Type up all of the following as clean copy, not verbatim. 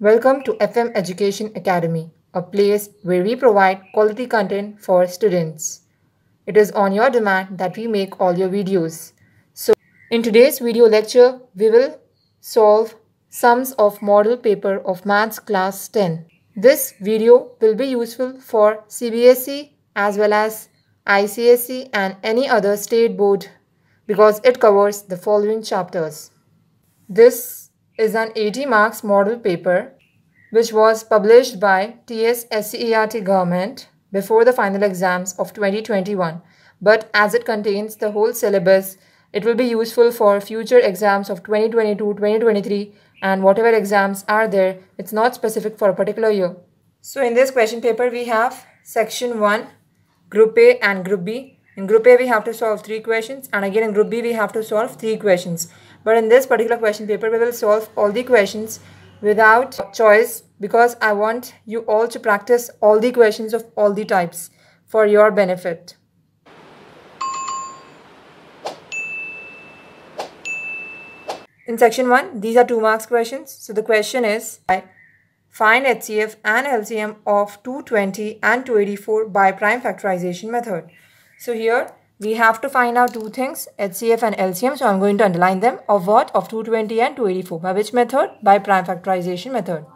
Welcome to FM Education Academy, a place where we provide quality content for students. It is on your demand that we make all your videos. So, in today's video lecture, we will solve sums of model paper of Maths Class 10. This video will be useful for CBSE as well as ICSE and any other state board because it covers the following chapters. This is an 80 marks model paper which was published by TSSCERT government before the final exams of 2021. But as it contains the whole syllabus, it will be useful for future exams of 2022, 2023 and whatever exams are there. It's not specific for a particular year. So in this question paper, we have section 1, Group A and Group B. In Group A, we have to solve 3 questions and again in Group B, we have to solve 3 questions. But in this particular question paper, we will solve all the questions without choice because I want you all to practice all the questions of all the types for your benefit. In section 1, these are 2 marks questions. So the question is, find HCF and LCM of 220 and 284 by prime factorization method. So here we have to find out 2 things, HCF and LCM. So I'm going to underline them. Of what? Of 220 and 284. By which method? By prime factorization method.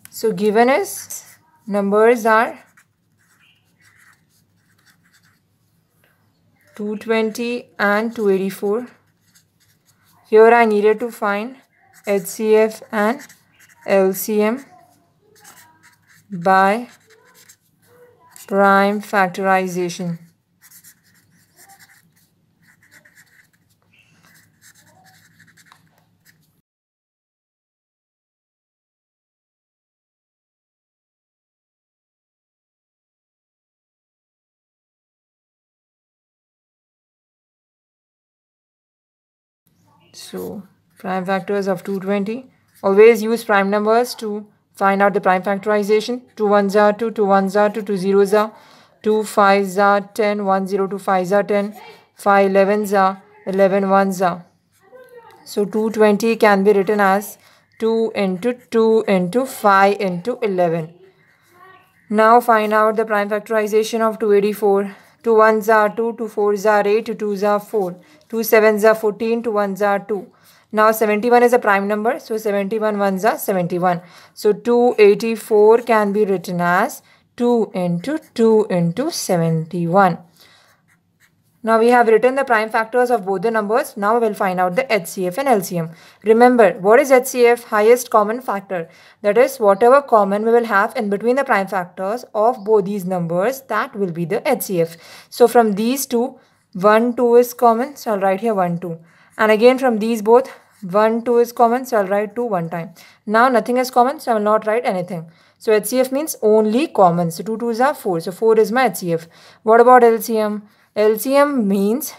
So given is numbers are 220 and 284. Here I needed to find HCF and LCM by prime factorization. So prime factors of 220. Always use prime numbers to find out the prime factorization. 2 1s are 2, 2 1s are 2, 2 0s are 2 5s are 10, 1 0 2 5s are 10, 5 11s are 11 1s are. So 220 can be written as 2 into 2 into 5 into 11. Now find out the prime factorization of 284. 2 1s are 2, 2 4s are 8, 2 2s are 4, 2 7s are 14, 2 1s are 2. Now 71 is a prime number, so 71 1s are 71. So 284 can be written as 2 into 2 into 71. Now we have written the prime factors of both the numbers. Now we will find out the HCF and LCM. Remember, what is HCF? Highest common factor. That is, whatever common we will have in between the prime factors of both these numbers, that will be the HCF. So from these two, 1, 2 is common, so I'll write here 1, 2. And again from these both, 1, 2 is common, so I'll write 2 one time. Now nothing is common, so I will not write anything. So HCF means only common. So 2 2s are 4. So 4 is my HCF. What about LCM? LCM means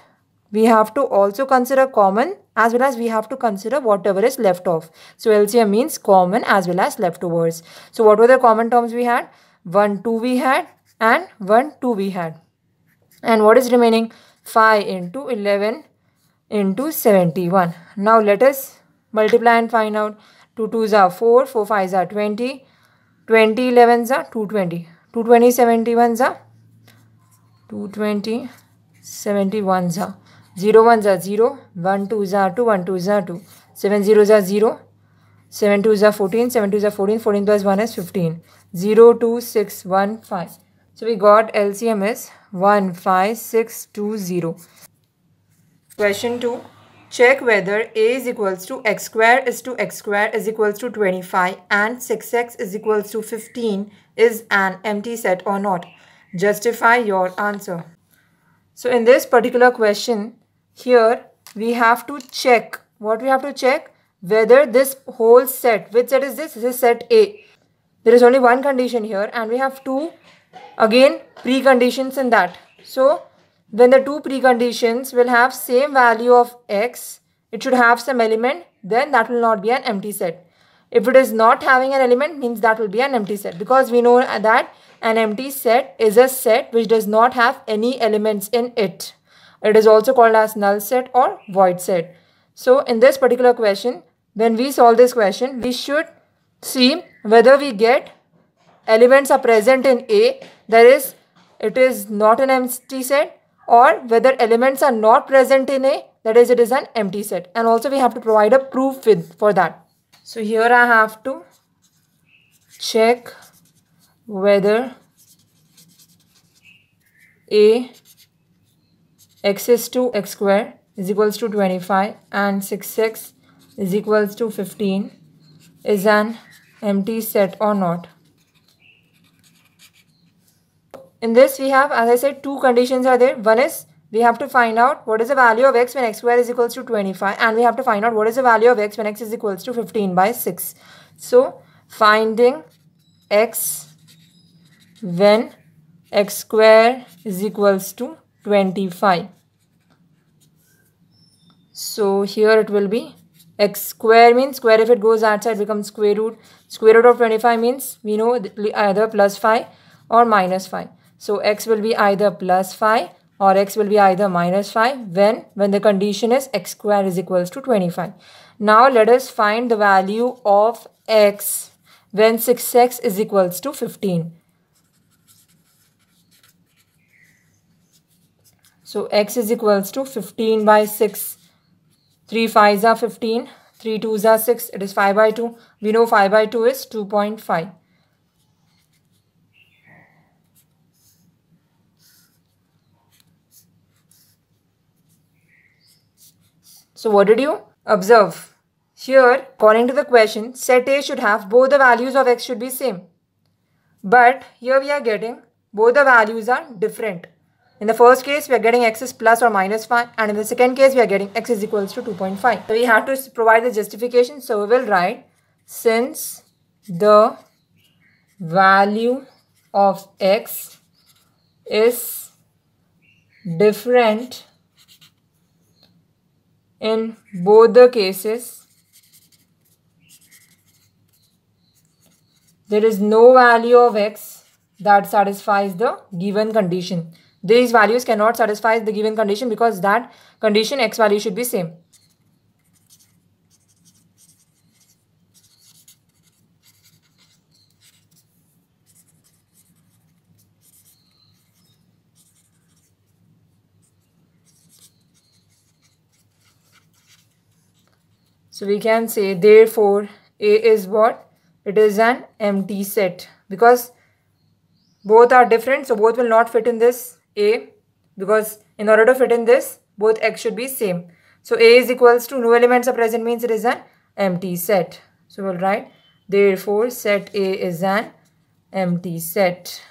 we have to also consider common as well as we have to consider whatever is left off. So LCM means common as well as leftovers. So what were the common terms we had? 1 2 we had and 1 2 we had. And what is remaining? 5 into 11 into 71. Now let us multiply and find out. 2 2s are 4, 4 5s are 20, 20 11s are 220, 220 71s are 220 71s are 0 1s are 0, 1 2s are 2, 1 2s are 2, 7 zeros are 0, 7 2s are 14, 7 2s are 14, 14 plus 1 is 15, 0 2 6 1 5. So we got LCM is 15620. Question 2. Check whether A is equals to x square is to x square is equals to 25 and 6x is equals to 15 is an empty set or not. Justify your answer. So in this particular question, here we have to check. What we have to check? Whether this whole set, which set is this? This is set A. There is only one condition here and we have two, again, preconditions in that. So when the two preconditions will have same value of x, it should have some element, then that will not be an empty set. If it is not having an element, means that will be an empty set, because we know that an empty set is a set which does not have any elements in it. It is also called as null set or void set. So in this particular question, when we solve this question, we should see whether we get elements are present in A, that is, it is not an empty set, or whether elements are not present in A, that is, it is an empty set. And also we have to provide a proof for that. So here I have to check whether A x is to x square is equals to 25 and 6x is equals to 15 is an empty set or not. In this we have, as I said, two conditions are there. One is we have to find out what is the value of x when x square is equals to 25, and we have to find out what is the value of x when x is equals to 15 by 6. So finding x when x square is equals to 25. So here it will be x square means square, if it goes outside becomes square root. Square root of 25 means we know either plus 5 or minus 5. So x will be either plus 5 or x will be either minus 5 when the condition is x square is equals to 25. Now let us find the value of x when 6x is equals to 15. So x is equals to 15 by 6. 3 5s are 15, 3 2s are 6, it is 5 by 2. We know 5 by 2 is 2.5. So what did you observe? Here, according to the question, set A should have both the values of x should be same. But here we are getting both the values are different. In the first case, we are getting x is plus or minus 5, and in the second case, we are getting x is equals to 2.5. So we have to provide the justification. So we will write, since the value of x is different in both the cases, there is no value of x that satisfies the given condition. These values cannot satisfy the given condition because that condition x value should be same. So we can say therefore A is what? It is an empty set because both are different, so both will not fit in this A, because in order to fit in this, both x should be same. So A is equals to no elements are present means it is an empty set. So we'll write therefore set A is an empty set.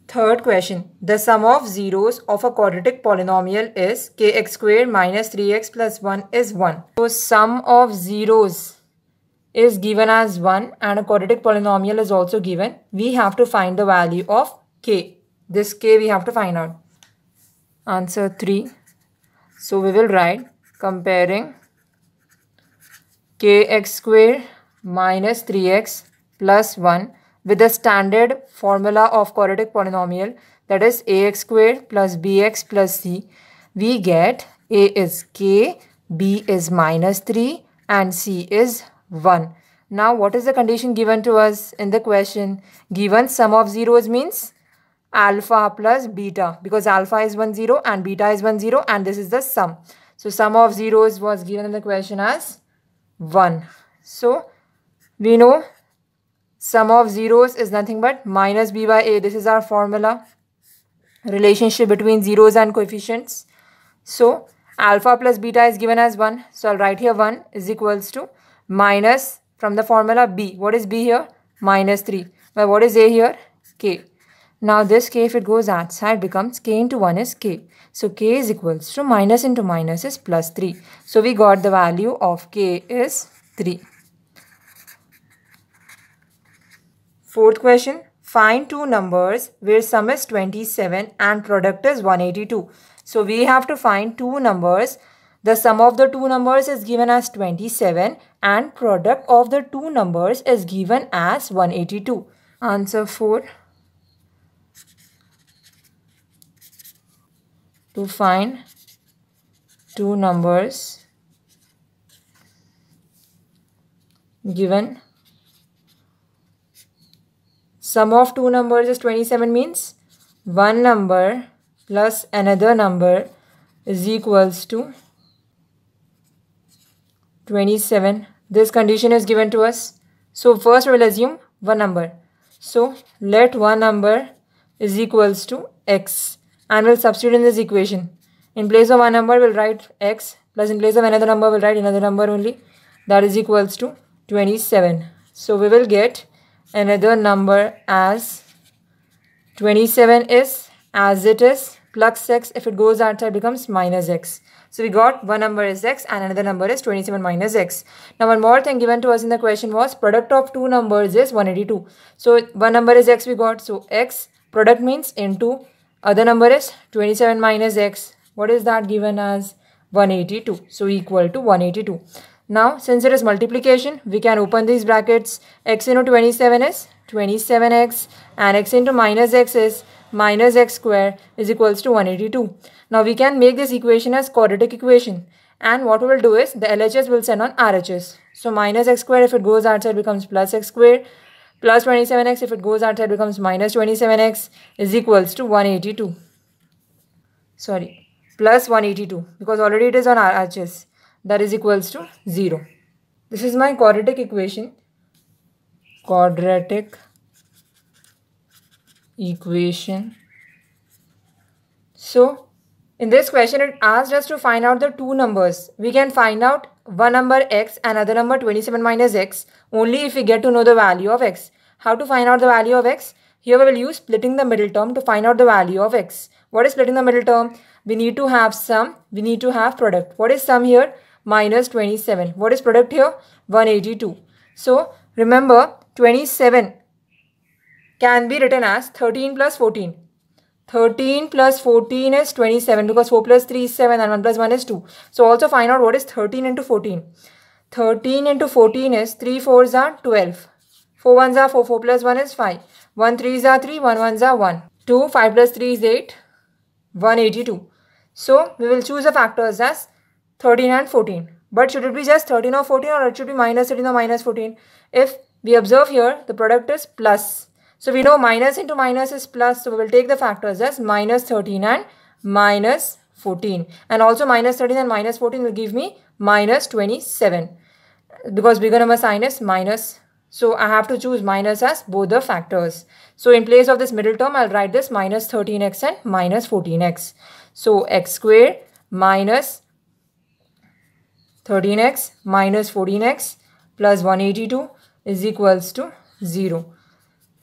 Third question, the sum of zeros of a quadratic polynomial is kx squared minus 3x plus 1 is 1. So sum of zeros is given as 1 and a quadratic polynomial is also given. We have to find the value of k. This k we have to find out. Answer 3. So we will write comparing kx squared minus 3x plus 1 with the standard formula of quadratic polynomial, that is ax squared plus bx plus c. We get a is k, b is minus 3 and c is 1. Now what is the condition given to us in the question? Given sum of zeros means alpha plus beta, because alpha is 1 0 and beta is 1 0 and this is the sum. So sum of zeros was given in the question as 1. So we know sum of zeros is nothing but minus b by a. This is our formula, relationship between zeros and coefficients. So alpha plus beta is given as 1. So I'll write here 1 is equals to minus from the formula b. What is b here? Minus 3. But what is a here? K. Now this k, if it goes outside, becomes k into 1 is k. So k is equals to minus into minus is plus 3. So we got the value of k is 3. Fourth question, find two numbers where sum is 27 and product is 182. So we have to find two numbers. The sum of the two numbers is given as 27 and product of the two numbers is given as 182. Answer 4. To find two numbers given sum of two numbers is 27 means one number plus another number is equals to 27. This condition is given to us. So first we will assume one number. So let one number is equals to x and we'll substitute in this equation. In place of one number we'll write x plus in place of another number we'll write another number only. That is equals to 27. So we will get another number as 27 is as it is plus x. If it goes outside becomes minus x. So we got one number is x and another number is 27 minus x. Now one more thing given to us in the question was product of two numbers is 182. So one number is x we got. So x product means into other number is 27 minus x. What is that given as 182? So equal to 182. Now since it is multiplication we can open these brackets. X into 27 is 27x and x into minus x is minus x square is equals to 182. Now we can make this equation as quadratic equation and what we will do is the LHS will send on RHS. So minus x square if it goes outside becomes plus x square plus 27x if it goes outside becomes minus 27x is equals to 182. Sorry, plus 182 because already it is on RHS. That is equals to 0. This is my quadratic equation. Quadratic equation. So in this question it asked us to find out the two numbers. We can find out one number x and other number 27 minus x only if we get to know the value of x. How to find out the value of x? Here we will use splitting the middle term to find out the value of x. What is splitting the middle term? We need to have sum, we need to have product. What is sum here? Minus 27. What is product here? 182. So remember 27 can be written as 13 plus 14. 13 plus 14 is 27 because 4 plus 3 is 7 and 1 plus 1 is 2. So also find out what is 13 into 14. 13 into 14 is 3 4s are 12. 4 1s are 4, 4 plus 1 is 5. 1 3s are 3, 1 1s are 1. 2, 5 plus 3 is 8, 182. So we will choose the factors as 13 and 14. But should it be just 13 or 14 or it should be minus 13 or minus 14? If we observe here, the product is plus. So we know minus into minus is plus. So we will take the factors as minus 13 and minus 14. And also minus 13 and minus 14 will give me minus 27. Because bigger number sign is minus. So I have to choose minus as both the factors. So in place of this middle term, I'll write this minus 13x and minus 14x. So x square minus 13x minus 14x plus 182 is equals to 0.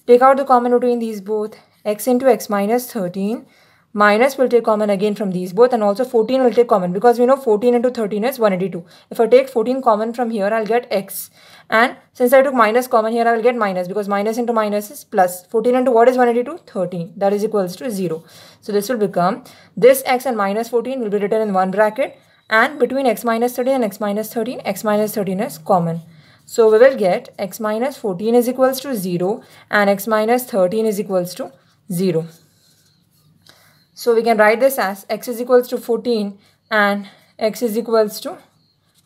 Take out the common between these both. X into x minus 13 minus will take common again from these both and also 14 will take common because we know 14 into 13 is 182. If I take 14 common from here, I'll get x. And since I took minus common here, I will get minus because minus into minus is plus. 14 into what is 182? 13. That is equals to 0. So this will become, this x and minus 14 will be written in one bracket. And between x minus 13 and x minus 13 is common. So we will get x minus 14 is equals to 0 and x minus 13 is equals to 0. So we can write this as x is equals to 14 and x is equals to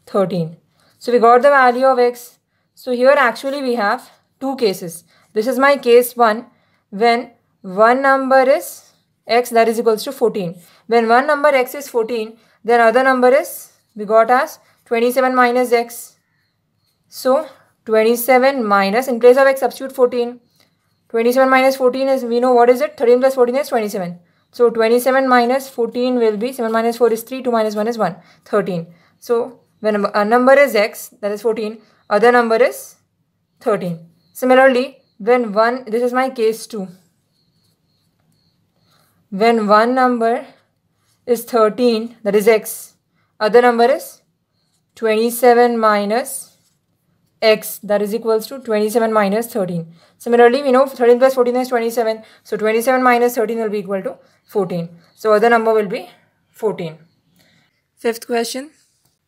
13. So we got the value of x. So here actually we have two cases. This is my case 1 when one number is x that is equals to 14. When one number x is 14, then other number is we got as 27 minus x. So 27 minus, in place of x substitute 14. 27 minus 14 is, we know what is it? 13 plus 14 is 27. So 27 minus 14 will be, 7 minus 4 is 3, 2 minus 1 is 1, 13. So when a number is x, that is 14, other number is 13. Similarly, when one, this is my case 2. When one number is 13, that is x, other number is 27 minus x, that is equals to 27 minus 13. Similarly, we know 13 plus 14 is 27. So 27 minus 13 will be equal to 14. So other number will be 14. Fifth question.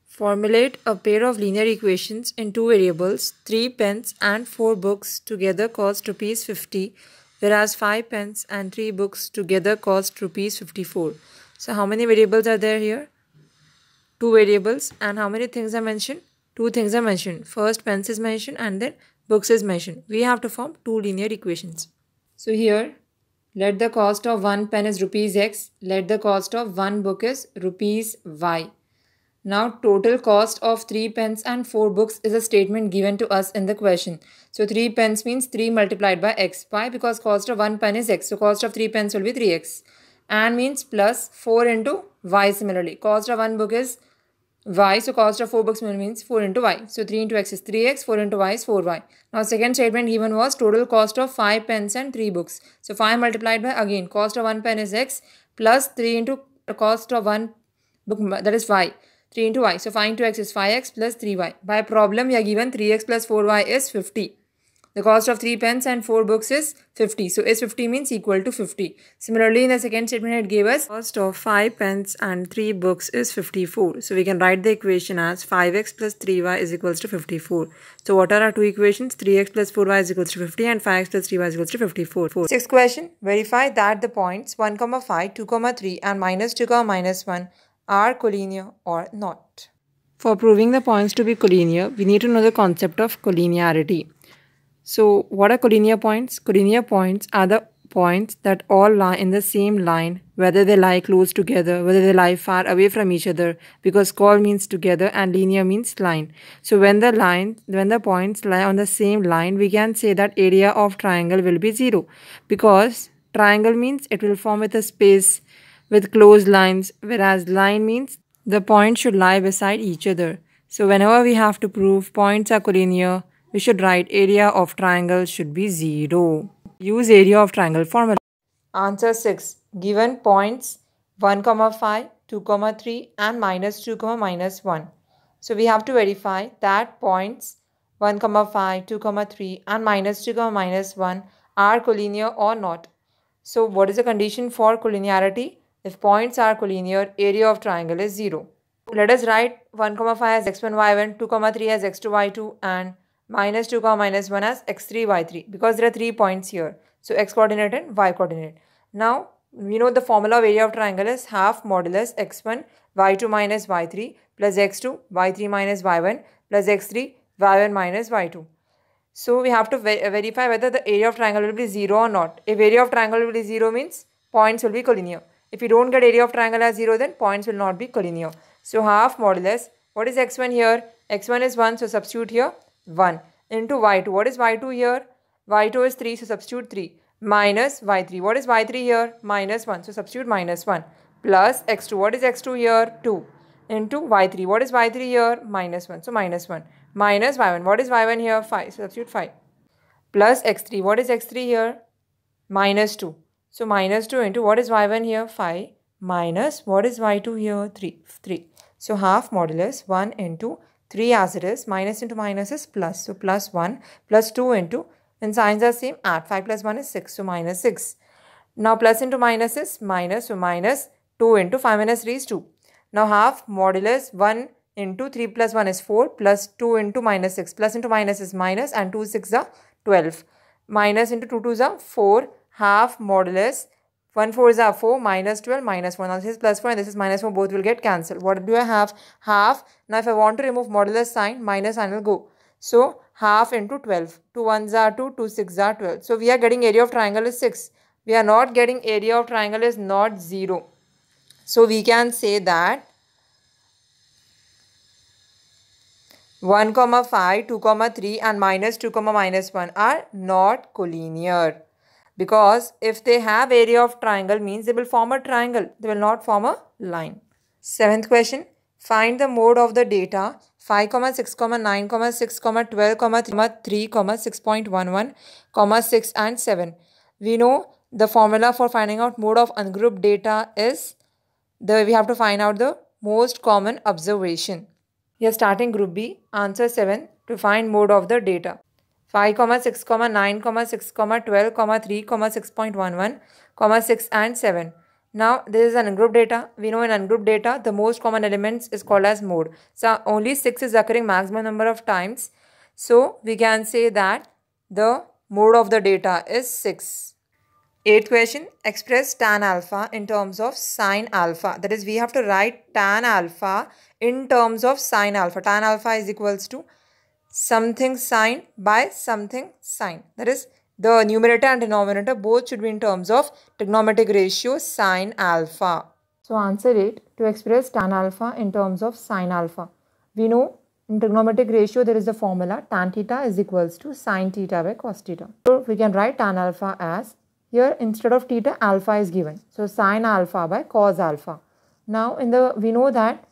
Formulate a pair of linear equations in two variables. 3 pens and 4 books together cost rupees 50, whereas 5 pens and 3 books together cost rupees 54. So how many variables are there here? 2 variables. And how many things are mentioned? Two things are mentioned. First, pens is mentioned and then books is mentioned. We have to form two linear equations. So here, let the cost of one pen is rupees X. Let the cost of one book is rupees Y. Now, total cost of 3 pens and 4 books is a statement given to us in the question. So, 3 pens means 3 multiplied by X. Why? Because cost of 1 pen is X. So, cost of 3 pens will be 3X. And means plus 4 into Y similarly. Cost of 1 book is Y. So, cost of 4 books means 4 into Y. So, 3 into X is 3X. 4 into Y is 4Y. Now, second statement given was total cost of 5 pens and 3 books. So, 5 multiplied by again cost of 1 pen is X plus 3 into cost of 1 book, that is Y. 3 into Y. So 5 into X is 5X plus 3Y. By problem, we are given 3X plus 4Y is 50. The cost of 3 pens and 4 books is 50. So is 50 means equal to 50. Similarly, in the second statement, it gave us cost of 5 pens and 3 books is 54. So we can write the equation as 5X plus 3Y is equals to 54. So what are our two equations? 3X plus 4Y is equals to 50 and 5X plus 3Y is equals to 54. Sixth question. Verify that the points 1, 5, 2, 3 and minus 2, minus 1 are collinear or not. For proving the points to be collinear, we need to know the concept of collinearity. So, what are collinear points? Collinear points are the points that all lie in the same line, whether they lie close together, whether they lie far away from each other, because col means together and linear means line. So, when the points lie on the same line, we can say that area of triangle will be 0, because triangle means it will form with a space with closed lines, whereas line means the points should lie beside each other. So whenever we have to prove points are collinear, we should write area of triangle should be 0. Use area of triangle formula. Answer 6. Given points 1, 5, 2, 3 and minus 2, minus 1. So we have to verify that points 1, 5, 2, 3 and minus 2, minus 1 are collinear or not. So what is the condition for collinearity? If points are collinear, area of triangle is 0. Let us write 1, 5 as x1, y1, 2, 3 as x2, y2 and minus 2, minus 1 as x3, y3 because there are 3 points here. So x coordinate and y coordinate. Now we know the formula of area of triangle is half modulus x1, y2 minus y3 plus x2, y3 minus y1 plus x3, y1 minus y2. So we have to verify whether the area of triangle will be 0 or not. If area of triangle will be 0 means points will be collinear. If you don't get area of triangle as 0, then points will not be collinear. So half modulus, what is x1 here? x1 is 1, so substitute here 1 into y2. What is y2 here? y2 is 3, so substitute 3 minus y3. What is y3 here? Minus 1, so substitute minus 1 plus x2. What is x2 here? 2 into y3. What is y3 here? Minus 1, so minus 1 minus y1. What is y1 here? 5, so substitute 5 plus x3. What is x3 here? Minus 2. So minus 2 into what is y1 here? 5 minus what is y2 here? 3. So half modulus 1 into 3 as it is. Minus into minus is plus. So plus 1 plus 2 into, when signs are same, add 5 plus 1 is 6. So minus 6. Now plus into minus is minus. So minus 2 into 5 minus 3 is 2. Now half modulus 1 into 3 plus 1 is 4 plus 2 into minus 6. Plus into minus is minus and 2 6 are 12. Minus into 2 2s are 4. Half modulus 1 4 is 4 minus 12 minus 1. Now this is plus 4 and this is minus 4. Both will get cancelled. What do I have? Half. Now if I want to remove modulus sign, minus sign will go. So half into 12. 2 1s are 2, 2 6 are 12. So we are getting area of triangle is 6. We are not getting area of triangle is not 0. So we can say that 1, 5, 2, 3 and minus 2, minus 1 are not collinear. Because if they have area of triangle means they will form a triangle. They will not form a line. Seventh question. Find the mode of the data 5, 6, 9, 6, 12, 3, 6.11, 6 and 7. We know the formula for finding out mode of ungrouped data is we have to find out the most common observation. We are starting group B. Answer 7 to find mode of the data. 5, 6, 9, 6, 12, 3, 6.11, 6 and 7. Now, this is an ungrouped data. We know in ungrouped data, the most common elements is called as mode. So, only 6 is occurring maximum number of times. So, we can say that the mode of the data is 6. Eighth question, express tan alpha in terms of sine alpha. That is, we have to write tan alpha in terms of sine alpha. Tan alpha is equals to something sine by something sine. That is, the numerator and denominator both should be in terms of trigonometric ratio sine alpha. So answer it, to express tan alpha in terms of sine alpha. We know in trigonometric ratio there is a formula tan theta is equals to sine theta by cos theta. So we can write tan alpha as, here instead of theta alpha is given. So sine alpha by cos alpha. Now we know that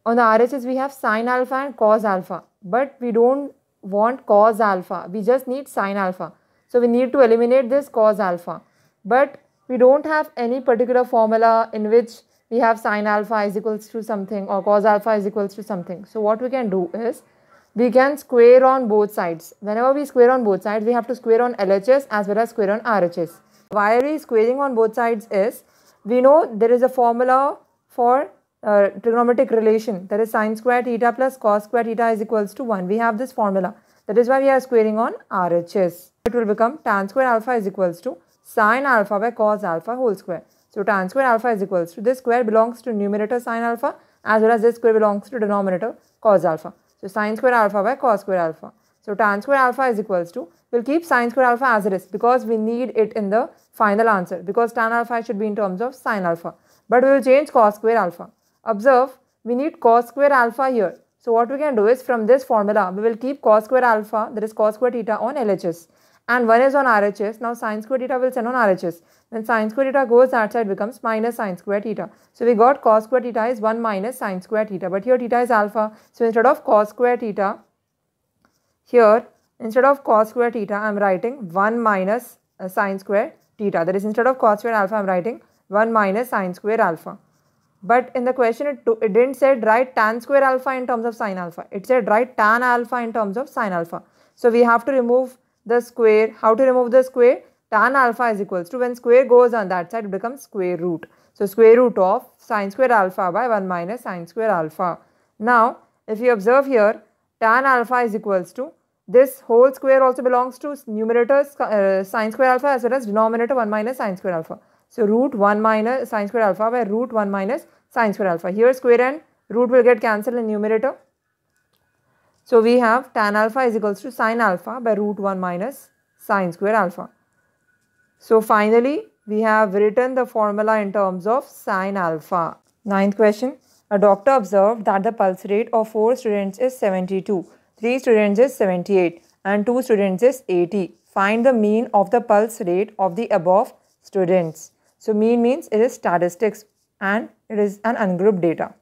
on the RHS we have sine alpha and cos alpha, but we don't want cos alpha, we just need sine alpha. So we need to eliminate this cos alpha, but we don't have any particular formula in which we have sine alpha is equals to something or cos alpha is equals to something. So what we can do is, we can square on both sides. Whenever we square on both sides, we have to square on LHS as well as square on RHS. Why are we squaring on both sides is, we know there is a formula for trigonometric relation, that is sine square theta plus cos square theta is equals to 1. We have this formula. That is why we are squaring on RHS. It will become tan square alpha is equals to sine alpha by cos alpha whole square. So tan square alpha is equals to, this square belongs to numerator sine alpha as well as this square belongs to denominator cos alpha. So sine square alpha by cos square alpha. So tan square alpha is equals to, we'll keep sine square alpha as it is because we need it in the final answer, because tan alpha should be in terms of sine alpha. But we will change cos square alpha. Observe, we need cos square alpha here. So what we can do is, from this formula, we will keep cos square alpha, that is cos square theta, on LHS. And 1 is on RHS. Now sine square theta will send on RHS. When sine square theta goes that side, becomes minus sine square theta. So we got cos square theta is 1 minus sine square theta. But here theta is alpha. So instead of cos square theta, here instead of cos square theta, I am writing 1 minus sine square theta. That is, instead of cos square alpha, I am writing 1 minus sine square alpha. But in the question, it didn't say write tan square alpha in terms of sine alpha. It said write tan alpha in terms of sine alpha. So we have to remove the square. How to remove the square? Tan alpha is equals to, when square goes on that side, it becomes square root. So square root of sine square alpha by 1 minus sine square alpha. Now, if you observe here, tan alpha is equals to, this whole square also belongs to numerator sine square alpha as well as denominator 1 minus sine square alpha. So root 1 minus sine square alpha by root 1 minus sine square alpha. Here square and root will get cancelled in numerator. So we have tan alpha is equals to sine alpha by root 1 minus sine square alpha. So finally, we have written the formula in terms of sine alpha. Ninth question. A doctor observed that the pulse rate of 4 students is 72, 3 students is 78 and 2 students is 80. Find the mean of the pulse rate of the above students. So mean means it is statistics and it is an ungrouped data.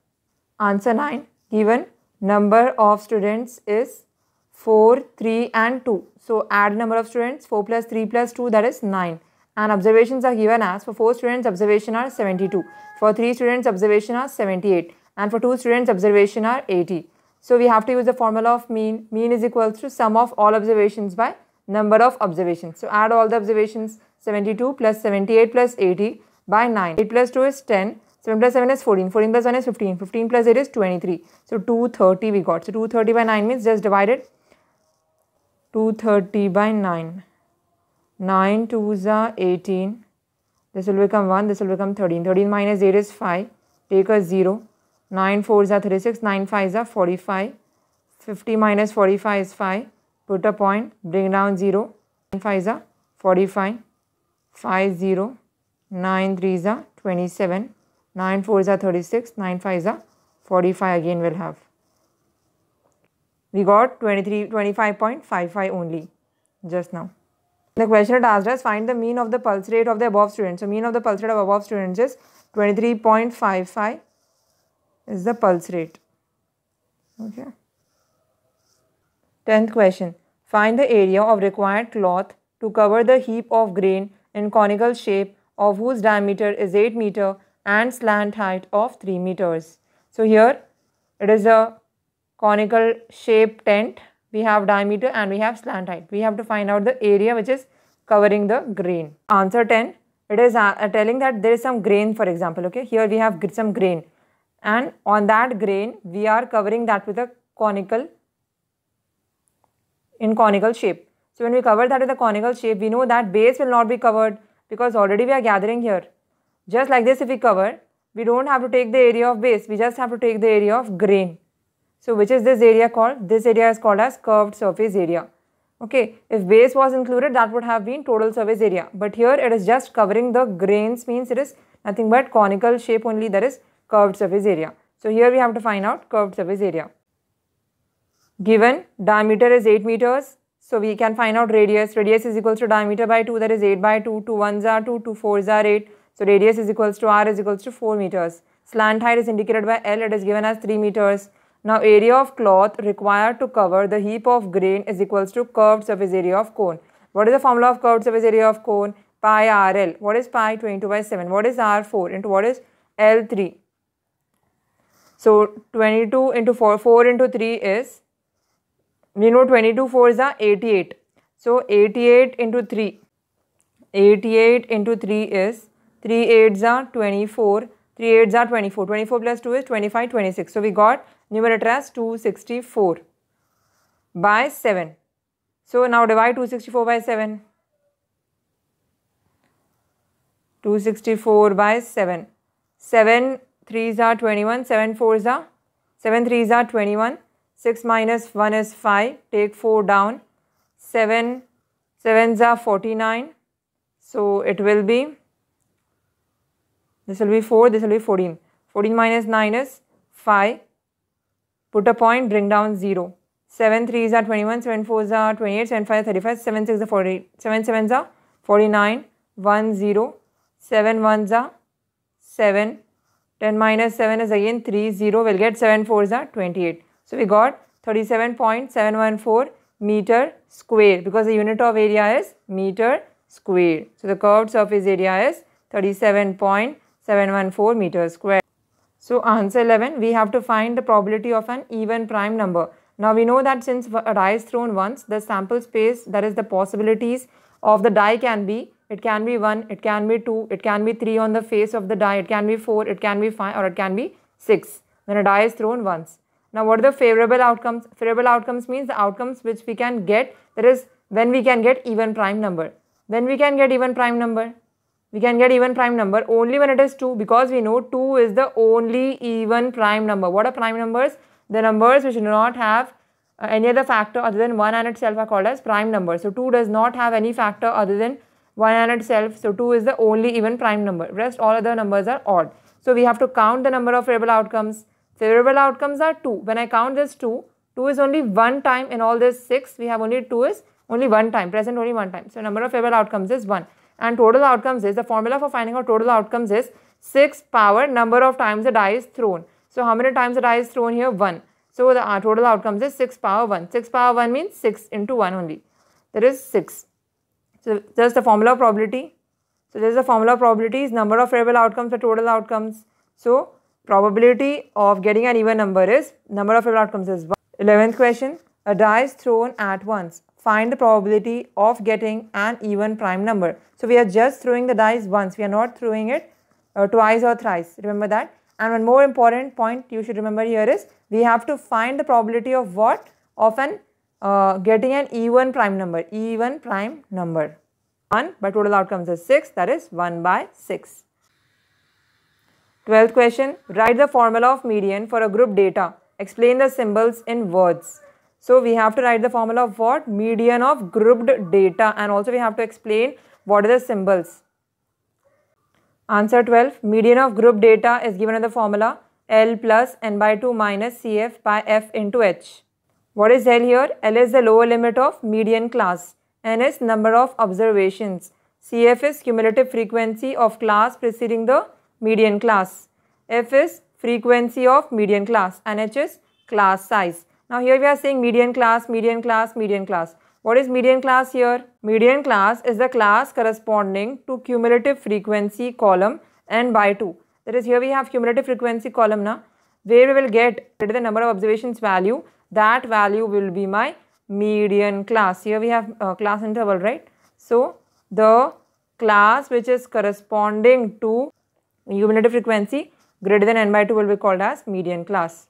Answer 9. Given number of students is 4, 3 and 2. So add number of students, 4 plus 3 plus 2, that is 9. And observations are given as, for 4 students observation are 72, for 3 students observation are 78 and for 2 students observation are 80. So we have to use the formula of mean. Mean is equals to sum of all observations by number of observations. So add all the observations, 72 plus 78 plus 80 by 9. 8 plus 2 is 10, 7 plus 7 is 14, 14 plus 1 is 15, 15 plus 8 is 23. So 230 we got. So 230 by 9 means just divided 230 by 9. 9 2s are 18. This will become 1, this will become 13. 13 minus 8 is 5. Take a 0. 9 4s are 36, 9 5s are 45. 50 minus 45 is 5. Put a point, bring down 0. 9 5s are 45. 5 0. 9 3s are 27. 9 4s are 36. 9 5s are 45 again we'll have. We got 25.55 only just now. The question it asked us, find the mean of the pulse rate of the above students. So mean of the pulse rate of above students is 23.55 is the pulse rate. Okay. 10th question. Find the area of required cloth to cover the heap of grain in conical shape of whose diameter is 8 meter and slant height of 3 meters. So here it is a conical shape tent. We have diameter and we have slant height. We have to find out the area which is covering the grain. Answer 10. It is telling that there is some grain, for example. Okay, here we have some grain, and on that grain we are covering that with a conical shape. So when we cover that with a conical shape, we know that base will not be covered because already we are gathering here. Just like this, if we cover, we don't have to take the area of base, we just have to take the area of grain. So which is this area called? This area is called as curved surface area. Okay, if base was included, that would have been total surface area. But here it is just covering the grains, means it is nothing but conical shape only, that is curved surface area. So here we have to find out curved surface area. Given diameter is 8 meters, so we can find out radius. Radius is equals to diameter by 2, that is 8 by 2. 2 1s are 2, 2 4s are 8. So radius is equals to r is equals to 4 meters. Slant height is indicated by L, it is given as 3 meters. Now area of cloth required to cover the heap of grain is equals to curved surface area of cone. What is the formula of curved surface area of cone? Pi RL. What is pi? 22 by 7. What is R? 4 into what is L? 3. So 22 into 4, 4 into 3 is, we know 22 4s are 88. So 88 into 3. 88 into 3 is, 3 8s are 24. 3 8s are 24. 24 plus 2 is 25, 26. So we got numerator as 264 by 7. So now divide 264 by 7. 264 by 7. 7 3s are 21. 7 4s are 7 3s are 21. 6 minus 1 is 5. Take 4 down. 7 7s are 49. So it will be, this will be 4, this will be 14. 14 minus 9 is 5. Put a point, bring down 0. 7 3s are 21, 7 4s are 28, 7 5 are 35, 7 6 are 48, 7 7s are 49, 1 0, 7 1s are 7, 10 minus 7 is again 3, 0, we'll get 7 4s are 28. So we got 37.714 meter square, because the unit of area is meter square. So the curved surface area is 37.714 meters square. So answer 11, we have to find the probability of an even prime number. Now we know that since a die is thrown once, the sample space, that is the possibilities of the die can be, it can be 1, it can be 2, it can be 3 on the face of the die, it can be 4, it can be 5, or it can be 6 when a die is thrown once. Now what are the favorable outcomes? Favorable outcomes means the outcomes which we can get, that is when we can get even prime number. When we can get even prime number? We can get even prime number only when it is 2, because we know 2 is the only even prime number. What are prime numbers? The numbers which do not have any other factor other than 1 and itself are called as prime numbers. So 2 does not have any factor other than 1 and itself. So 2 is the only even prime number. Rest all other numbers are odd. So we have to count the number of favorable outcomes. Favorable outcomes are 2. When I count this 2, 2 is only one time in all this 6. We have only 2 is only one time, present only one time. So number of favorable outcomes is 1. And total outcomes is, the formula for finding out total outcomes is 6 power number of times the die is thrown. So how many times the die is thrown here? 1. So the total outcomes is 6 power 1. 6 power 1 means 6 into 1 only. That is 6. So just the formula of probability. So this is the formula of probabilities, number of favorable outcomes for total outcomes. So probability of getting an even number is, number of favorable outcomes is 1. 11th question, a die is thrown at once. Find the probability of getting an even prime number. So we are just throwing the dice once. We are not throwing it twice or thrice. Remember that. And one more important point you should remember here is, we have to find the probability of what? Of an getting an even prime number. Even prime number. 1, but total outcomes is 6. That is 1 by 6. 12th question. Write the formula of median for a group data. Explain the symbols in words. So we have to write the formula of what? Median of grouped data, and also we have to explain what are the symbols. Answer 12. Median of group data is given in the formula L plus n by 2 minus CF by F into H. What is L here? L is the lower limit of median class. N is number of observations. CF is cumulative frequency of class preceding the median class. F is frequency of median class, and H is class size. Now here we are saying median class, median class, median class. What is median class here? Median class is the class corresponding to cumulative frequency column n by 2. That is, here we have cumulative frequency column now, where we will get the number of observations value. That value will be my median class. Here we have class interval, right? So the class which is corresponding to cumulative frequency greater than n by 2 will be called as median class.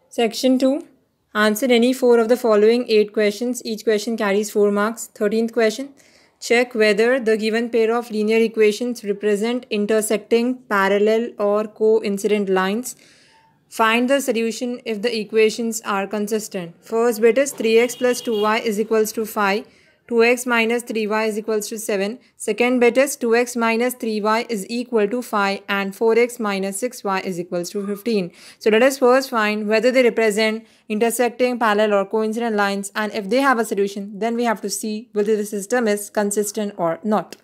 Section 2. Answer any 4 of the following 8 questions. Each question carries 4 marks. 13th question. check whether the given pair of linear equations represent intersecting, parallel or coincident lines. Find the solution if the equations are consistent. First bit is 3x plus 2y is equals to 5. 2x minus 3y is equals to 7. Second bit is 2x minus 3y is equal to 5 and 4x minus 6y is equals to 15. So let us first find whether they represent intersecting, parallel or coincident lines, and if they have a solution, then we have to see whether the system is consistent or not.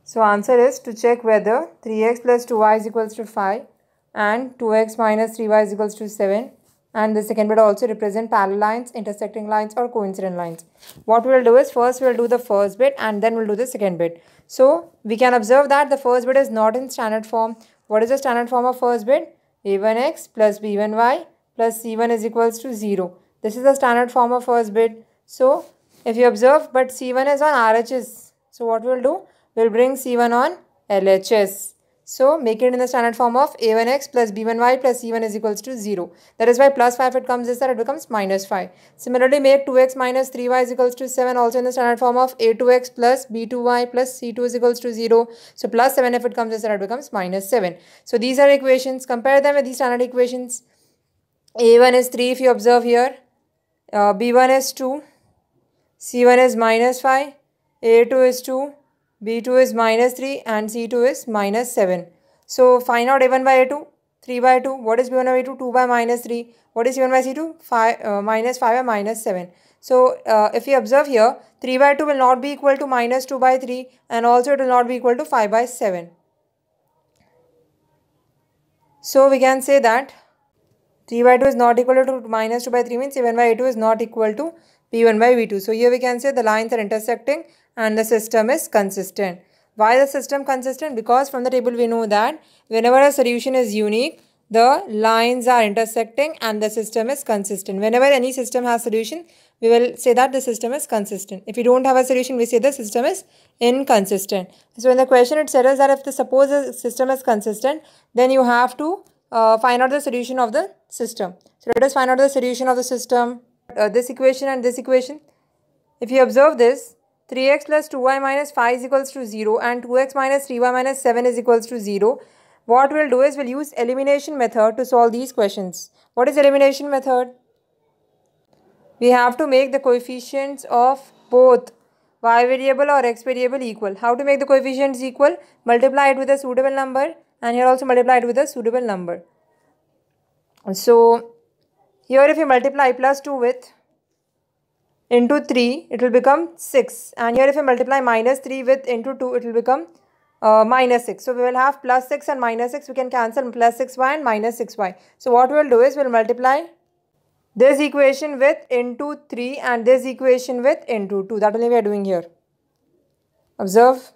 So answer is to check whether 3x plus 2y is equals to 5 and 2x minus 3y is equals to 7. And the second bit also represent parallel lines, intersecting lines or coincident lines. What we will do is first we will do the first bit and then we will do the second bit. So we can observe that the first bit is not in standard form. What is the standard form of first bit? a1x plus b1y plus c1 is equals to 0. This is the standard form of first bit. So if you observe, but c1 is on RHS. So what we will do? We will bring c1 on LHS. So make it in the standard form of a1x plus b1y plus c1 is equals to 0. That is why plus 5 if it comes this side, it becomes minus 5. Similarly, make 2x minus 3y is equals to 7 also in the standard form of a2x plus b2y plus c2 is equals to 0. So plus 7 if it comes this side, it becomes minus 7. So these are equations. Compare them with these standard equations. a1 is 3 if you observe here. b1 is 2. c1 is minus 5. a2 is 2. b2 is minus 3 and c2 is minus 7. So find out a1 by a2, 3 by 2. What is b1 by a2? 2 by minus 3. What is c1 by c2? 5, minus 5 by minus 7. So if you observe here, 3 by 2 will not be equal to minus 2 by 3 and also it will not be equal to 5 by 7. So we can say that 3 by 2 is not equal to minus 2 by 3 means a1 by a2 is not equal to b1 by b2. So here we can say the lines are intersecting and the system is consistent. Why is the system consistent? Because from the table we know that whenever a solution is unique, the lines are intersecting and the system is consistent. Whenever any system has solution, we will say that the system is consistent. If we don't have a solution, we say the system is inconsistent. So in the question it says that if suppose the system is consistent, then you have to find out the solution of the system. So let us find out the solution of the system. This equation and this equation. If you observe this, 3x plus 2y minus 5 is equals to 0 and 2x minus 3y minus 7 is equals to 0. What we'll do is we'll use elimination method to solve these questions. What is elimination method? We have to make the coefficients of both y variable or x variable equal. How to make the coefficients equal? Multiply it with a suitable number and here also multiply it with a suitable number. So here if you multiply plus 2 with into 3, it will become 6. And here if you multiply minus 3 with into 2, it will become minus 6. So we will have plus 6 and minus 6. We can cancel plus 6y and minus 6y. So what we will do is we will multiply this equation with into 3 and this equation with into 2. That only we are doing here. Observe.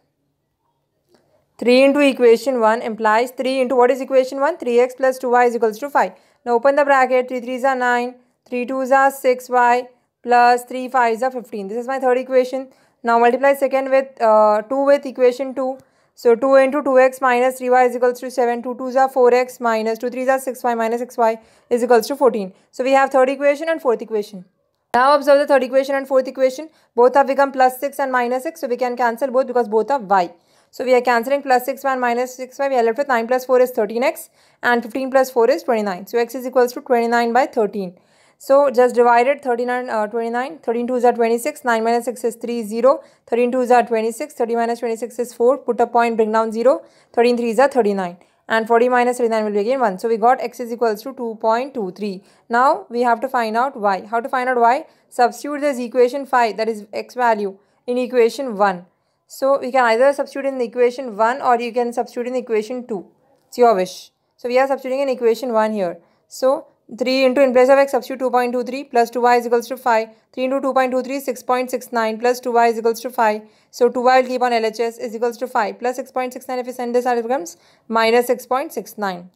3 into equation 1 implies 3 into what is equation 1? 3x plus 2y is equals to 5. Now open the bracket. 3 3s are 9. 3 2s are 6y. Plus 3 5s are 15. This is my third equation. Now multiply second with 2 with equation 2. So 2 into 2x minus 3y is equals to 7. 2 2s are 4x minus 2 3s are 6y minus 6y is equals to 14. So we have third equation and fourth equation. Now observe the third equation and fourth equation. Both have become plus 6 and minus 6. So we can cancel both because both are y. So we are cancelling plus 6y and minus 6y. We are left with 9 plus 4 is 13x and 15 plus 4 is 29. So x is equals to 29 by 13. So just divided 39, 29, 13 2s are 26, 9 minus 6 is 3, 0, 13 2s are 26, 30 minus 26 is 4, put a point, bring down 0, 13 3s are 39 and 40 minus 39 will be again 1. So we got x is equals to 2.23. Now we have to find out y. How to find out y? Substitute this equation 5, that is x value, in equation 1. So we can either substitute in the equation 1 or you can substitute in equation 2. It's your wish. So we are substituting in equation 1 here. So 3 into in place of x substitute 2.23 plus 2y is equals to 5. 3 into 2.23 6.69 plus 2y is equals to 5. So 2y will keep on LHS is equals to 5 plus 6.69. If you send this out, it becomes minus 6.69.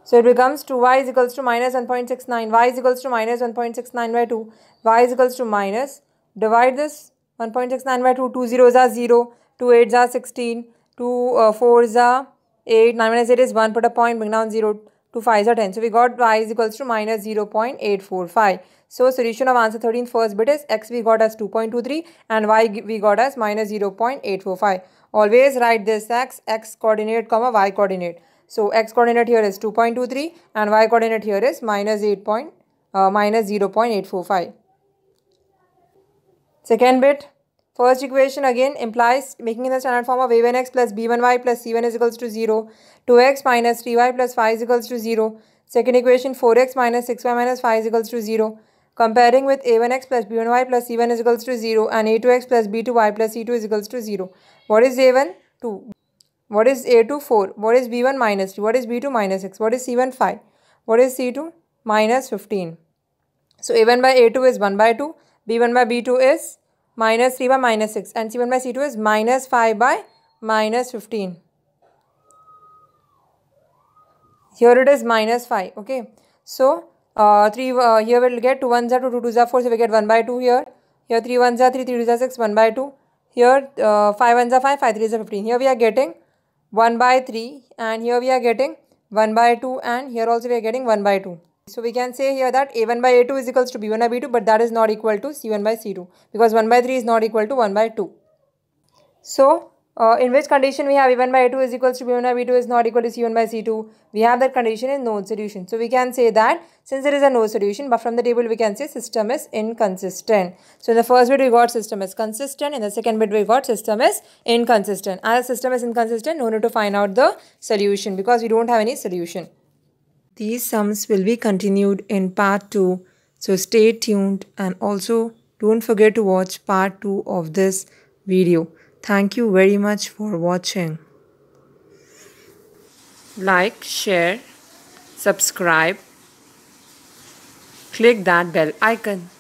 So it becomes 2y is equals to minus 1.69. Y is equals to minus 1.69 by 2. Y is equals to minus. Divide this 1.69 by 2. 2 zeros are 0. 2 8s are 16. 2 4s are 8. 9 minus 8 is 1. Put a point, bring down 0. 2 5s are 10. So we got y is equals to minus 0.845. So solution of answer 13 first bit is x we got as 2.23 and y we got as minus 0.845. Always write this x coordinate comma y coordinate. So x coordinate here is 2.23 and y coordinate here is minus 0.845. Second bit, first equation again implies making in the standard form of a1x plus b1y plus c1 is equals to 0, 2x minus 3y plus 5 is equals to 0. Second equation 4x minus 6y minus 5 is equals to 0. Comparing with a1x plus b1y plus c1 is equals to 0 and a2x plus b2y plus c2 is equals to 0. What is a1? 2. What is a2? 4. What is b1? Minus 2. What is b2? Minus 6. What is c1? 5. What is c2? Minus 15. So a1 by a2 is 1 by 2. b1 by b2 is minus 3 by minus 6. And c1 by c2 is minus 5 by minus 15. Here it is minus 5. Okay. So 3 here we'll get 2 1s are 2, 2 2s are 4. So we get 1 by 2 here. Here 3 1s are 3, 3 2s are 6, 1 by 2. Here 5 1s are 5, 5 3s are 15. Here we are getting 1 by 3 and here we are getting 1 by 2 and here also we are getting 1 by 2. So we can say here that a1 by a2 is equals to b1 by b2, but that is not equal to c1 by c2 because 1 by 3 is not equal to 1 by 2. So in which condition we have a1 by a2 is equals to b1 by b2 is not equal to c1 by c2? We have that condition in node solution. So we can say that since there is a node solution, but from the table we can say system is inconsistent. So in the first bit we got system is consistent. In the second bit we got system is inconsistent. As system is inconsistent, no need to find out the solution because we don't have any solution. These sums will be continued in part 2. So stay tuned and also don't forget to watch part 2 of this video. Thank you very much for watching. Like, share, subscribe, click that bell icon.